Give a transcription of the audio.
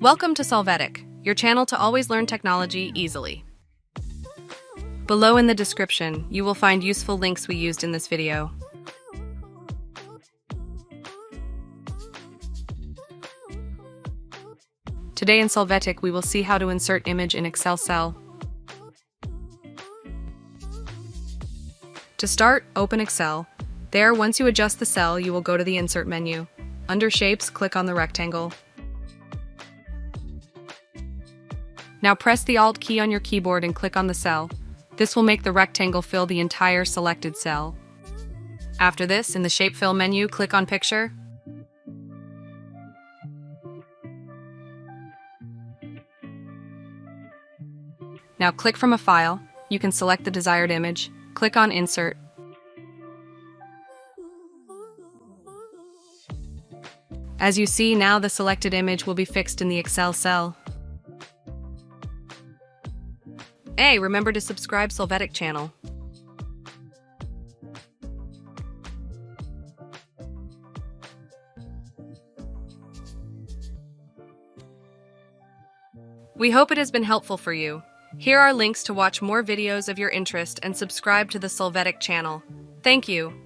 Welcome to Solvetic, your channel to always learn technology easily. Below in the description, you will find useful links we used in this video. Today in Solvetic, we will see how to insert image in Excel cell. To start, open Excel. There, once you adjust the cell, you will go to the Insert menu. Under Shapes, click on the rectangle. Now press the Alt key on your keyboard and click on the cell. This will make the rectangle fill the entire selected cell. After this, in the Shape Fill menu, click on Picture. Now click from a file. You can select the desired image. Click on Insert. As you see, now the selected image will be fixed in the Excel cell. Hey, remember to subscribe Solvetic channel. We hope it has been helpful for you. Here are links to watch more videos of your interest and subscribe to the Solvetic channel. Thank you.